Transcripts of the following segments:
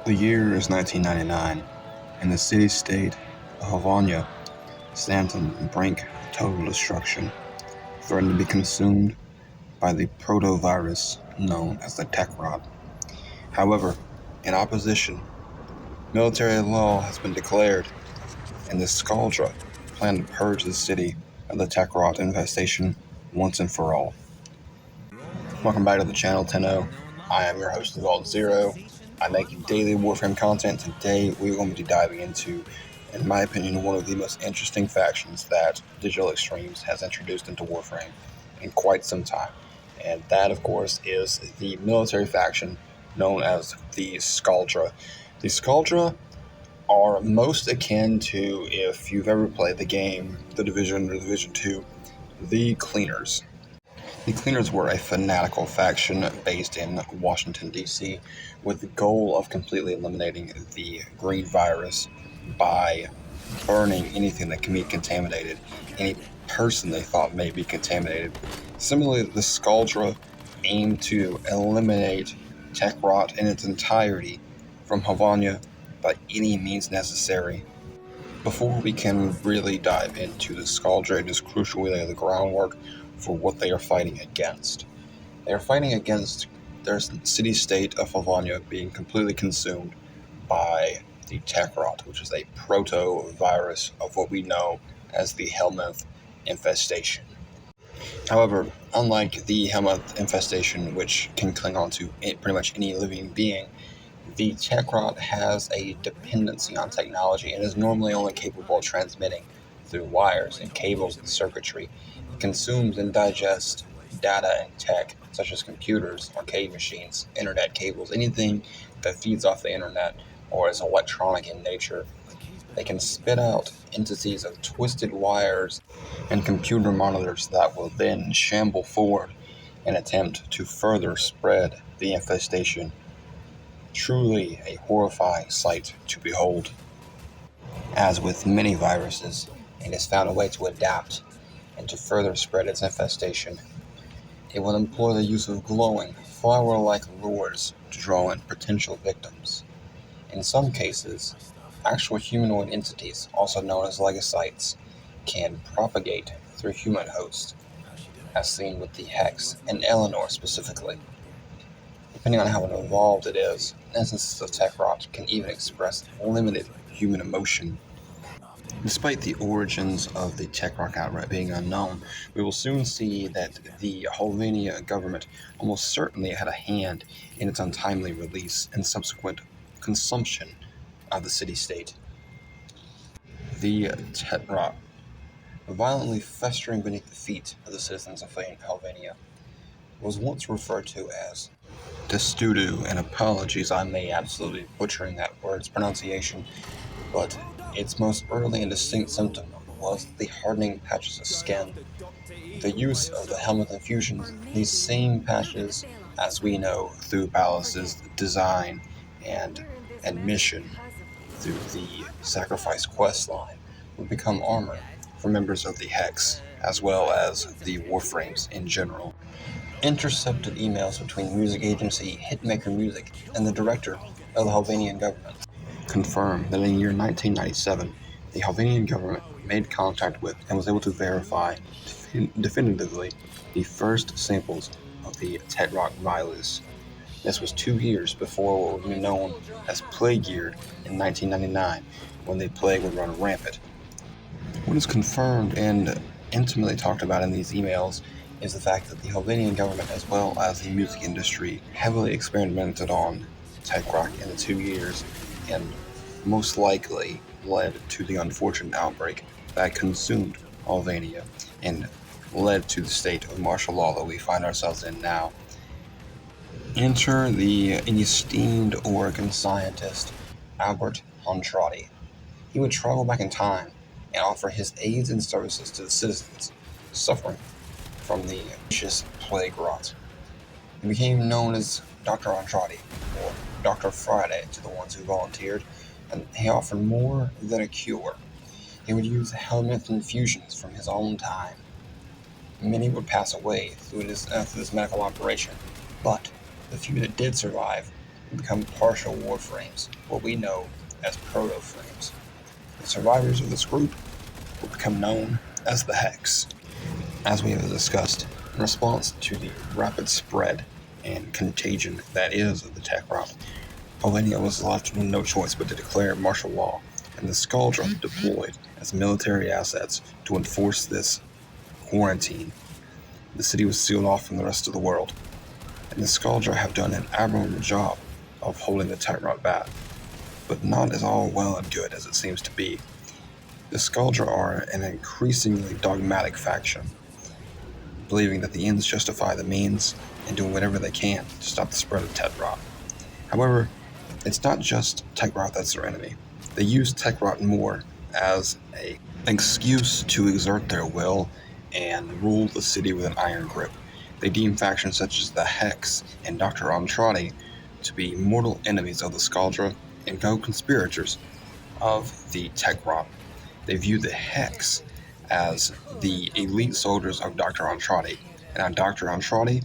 The year is 1999, and the city-state of Havana stands on the brink of total destruction, threatened to be consumed by the protovirus known as the Techrot. However, in opposition, military law has been declared, and the Scaldra plan to purge the city of the Techrot infestation once and for all. Welcome back to the channel, Tenno. I am your host, Vault Zero. I make daily Warframe content. Today, we're going to be diving into, in my opinion, one of the most interesting factions that Digital Extremes has introduced into Warframe in quite some time. And that, of course, is the military faction known as the Scaldra. The Scaldra are most akin to, if you've ever played the game, The Division or Division 2, the Cleaners. The Cleaners were a fanatical faction based in Washington, D.C., with the goal of completely eliminating the green virus by burning anything that can be contaminated, any person they thought may be contaminated. Similarly, the Scaldra aimed to eliminate Techrot in its entirety from Havana by any means necessary. Before we can really dive into the Scaldra, it is crucial we lay the groundwork for what they are fighting against. They are fighting against their city-state of Havana being completely consumed by the Techrot, which is a proto-virus of what we know as the Helminth Infestation. However, unlike the Helminth Infestation, which can cling on to pretty much any living being, the Techrot has a dependency on technology and is normally only capable of transmitting through wires and cables and circuitry. It consumes and digests data and tech, such as computers, arcade machines, internet cables, anything that feeds off the internet or is electronic in nature. They can spit out entities of twisted wires and computer monitors that will then shamble forward and attempt to further spread the infestation. Truly a horrifying sight to behold. As with many viruses, it has found a way to adapt and to further spread its infestation. It will employ the use of glowing, flower-like lures to draw in potential victims. In some cases, actual humanoid entities, also known as legocytes, can propagate through human hosts, as seen with the Hex and Eleanor specifically. Depending on how involved it is, instances of Techrot can even express limited human emotion. Despite the origins of the Techrot outright being unknown, we will soon see that the Helvania government almost certainly had a hand in its untimely release and subsequent consumption of the city-state. The Techrot, violently festering beneath the feet of the citizens of Helvania, was once referred to as Testudo, and apologies, I may absolutely butchering that word's pronunciation, but its most early and distinct symptom was the hardening patches of skin. The use of the Helminth infusions, these same patches, as we know through Ballas's design and admission through the Sacrifice quest line, would become armor for members of the Hex, as well as the Warframes in general. Intercepted emails between music agency Hitmaker Music and the director of the Helvanian government confirm that in the year 1997, the Helvanian government made contact with and was able to verify definitively the first samples of the Techrot virus. This was 2 years before what would be known as Plague Year in 1999, when the plague would run rampant. What is confirmed and intimately talked about in these emails is the fact that the Helvanian government, as well as the music industry, heavily experimented on Techrot in the 2 years, and most likely led to the unfortunate outbreak that consumed Helvania and led to the state of martial law that we find ourselves in now. Enter the esteemed Orokin scientist, Albert Entrati. He would travel back in time and offer his aids and services to the citizens suffering from the vicious plague rot. He became known as Dr. Entrati, or Dr. Friday to the ones who volunteered, and he offered more than a cure. He would use Helminth infusions from his own time. Many would pass away through this medical operation, but the few that did survive become partial Warframes, what we know as proto-frames. The survivors of this group will become known as the Hex. As we have discussed, in response to the rapid spread and contagion that is the Techrot, Helvania was left with no choice but to declare martial law, and the Scaldra deployed as military assets to enforce this quarantine. The city was sealed off from the rest of the world, and the Scaldra have done an admirable job of holding the Techrot back, but not as all well and good as it seems to be. The Scaldra are an increasingly dogmatic faction, believing that the ends justify the means and doing whatever they can to stop the spread of Techrot. However, it's not just Techrot that's their enemy. They use Techrot more as an excuse to exert their will and rule the city with an iron grip. They deem factions such as the Hex and Dr. Entrati to be mortal enemies of the Scaldra and co-conspirators of the Techrot. They view the Hex as the elite soldiers of Dr. Entrati, and on Dr. Entrati,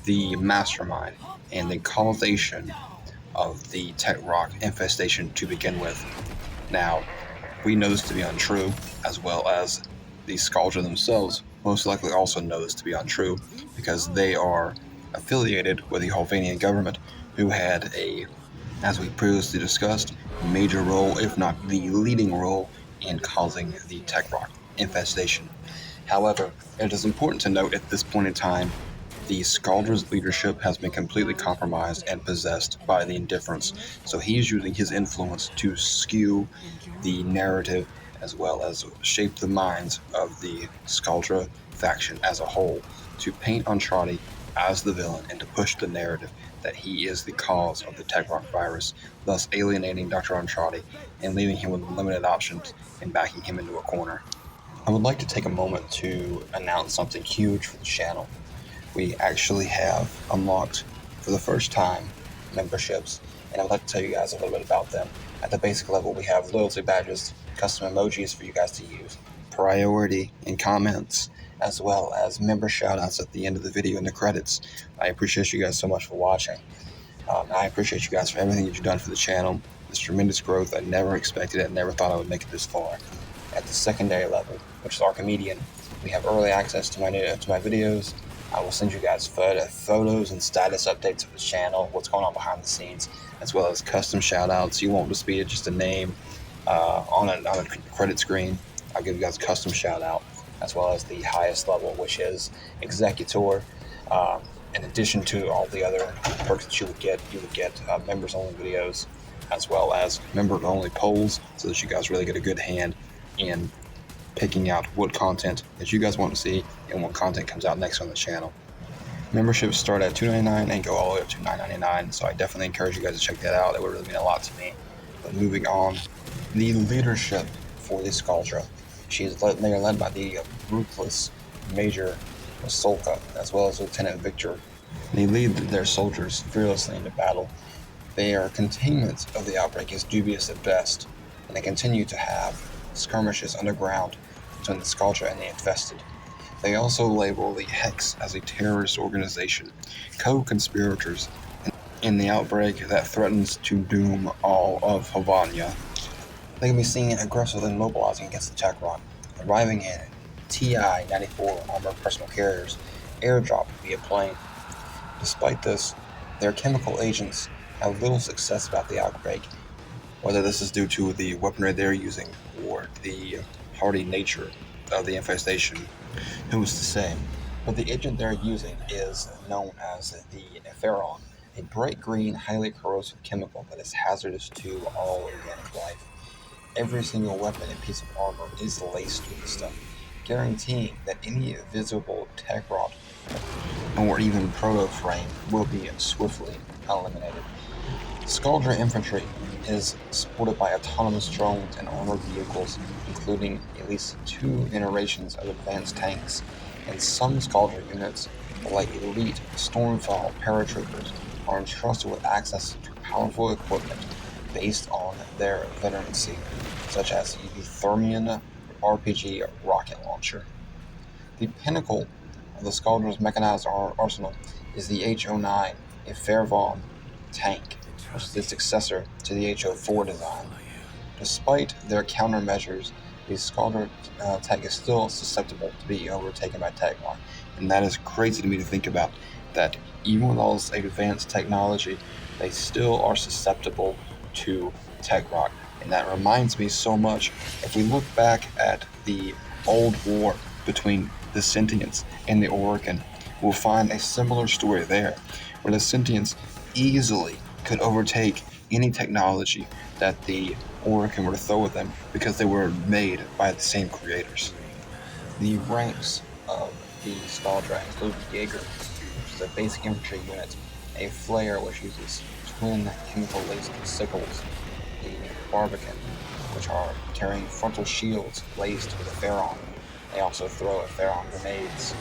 the mastermind and the causation of the Techrot infestation to begin with. Now, we know this to be untrue, as well as the Scaldra themselves most likely also know this to be untrue, because they are affiliated with the Helvanian government, who had a, as we previously discussed, major role, if not the leading role, in causing the Techrot infestation. However, it is important to note at this point in time, the Scaldra's leadership has been completely compromised and possessed by the indifference, so he's using his influence to skew the narrative as well as shape the minds of the Scaldra faction as a whole, to paint Entrati as the villain and to push the narrative that he is the cause of the Techrot virus, thus alienating Dr. Entrati and leaving him with limited options and backing him into a corner. I would like to take a moment to announce something huge for the channel. We actually have unlocked, for the first time, memberships, and I'd like to tell you guys a little bit about them. At the basic level, we have loyalty badges, custom emojis for you guys to use, priority in comments, as well as member shoutouts at the end of the video in the credits. I appreciate you guys so much for watching. I appreciate you guys for everything that you've done for the channel. This tremendous growth, I never expected it, never thought I would make it this far. At the secondary level, which is Archimedian, we have early access to my videos. I will send you guys photos and status updates of the channel, what's going on behind the scenes, as well as custom shoutouts. You won't just be just a name on a credit screen. I'll give you guys a custom shoutout, as well as the highest level, which is Executor. In addition to all the other perks that you would get members-only videos, as well as member-only polls, so that you guys really get a good hand in picking out what content that you guys want to see and what content comes out next on the channel. Memberships start at $2.99 and go all the way up to $9.99, so I definitely encourage you guys to check that out. That would really mean a lot to me. But moving on, the leadership for the Scaldra. They are led by the ruthless Major Solka, as well as Lieutenant Victor. They lead their soldiers fearlessly into battle. Their containment of the outbreak is dubious at best, and they continue to have skirmishes underground between the Scaldra and the infested. They also label the Hex as a terrorist organization, co-conspirators in the outbreak that threatens to doom all of Helvania. They can be seen aggressively mobilizing against the Techrot, arriving in TI-94 armored personal carriers, airdropped via plane. Despite this, their chemical agents have little success about the outbreak, whether this is due to the weaponry they're using or the hardy nature of the infestation. Who's to say? But the agent they're using is known as the Ferron, a bright green, highly corrosive chemical that is hazardous to all organic life. Every single weapon and piece of armor is laced with this stuff, guaranteeing that any visible Techrot or even proto-frame will be swiftly eliminated. Scaldra infantry is supported by autonomous drones and armored vehicles, including at least 2 iterations of advanced tanks, and some Scaldra units, like elite Stormfall paratroopers, are entrusted with access to powerful equipment based on their veterancy, such as the Thermian RPG rocket launcher. The pinnacle of the Scaldra's mechanized arsenal is the H-09, a Fairvon tank. which is the successor to the HO4 design. Despite their countermeasures, the Scaldra tech is still susceptible to be overtaken by Techrot, and that is crazy to me to think about, that even with all this advanced technology, they still are susceptible to Techrot. And that reminds me so much, if we look back at the old war between the Sentients and the Orokin, we'll find a similar story there, where the Sentients easily could overtake any technology that the Orokin were to throw at them because they were made by the same creators. The ranks of the Scaldra include the Jaeger, which is a basic infantry unit, a Flare which uses twin chemical-laced sickles, the Barbican, which are carrying frontal shields laced with a Pharaon. They also throw Pharaon grenades.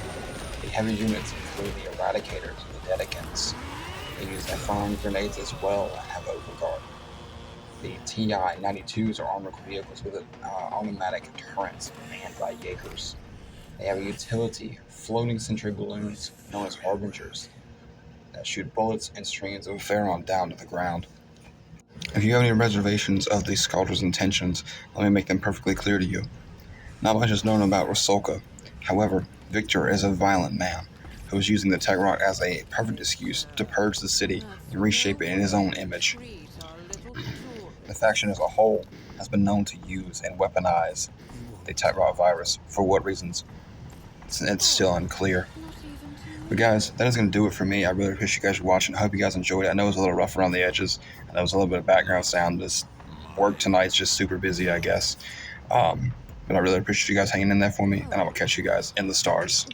The heavy units include the Eradicators and the Dedicants. They use Pharaon grenades as well and have overguard. The TI-92s are armored vehicles with automatic turrets manned by Jaegers. They have a utility floating sentry balloons known as Harbingers that shoot bullets and streams of Pharaon down to the ground. If you have any reservations of the Scaldra's intentions, let me make them perfectly clear to you. Not much is known about Rusalka. However, Victor is a violent man who is using the Techrot as a perfect excuse to purge the city and reshape it in his own image. The faction as a whole has been known to use and weaponize the Techrot virus. For what reasons? It's still unclear. But guys, that is going to do it for me. I really appreciate you guys watching. I hope you guys enjoyed it. I know it was a little rough around the edges. I know it was a little bit of background sound. This work tonight's just super busy, I guess. But I really appreciate you guys hanging in there for me, and I will catch you guys in the stars.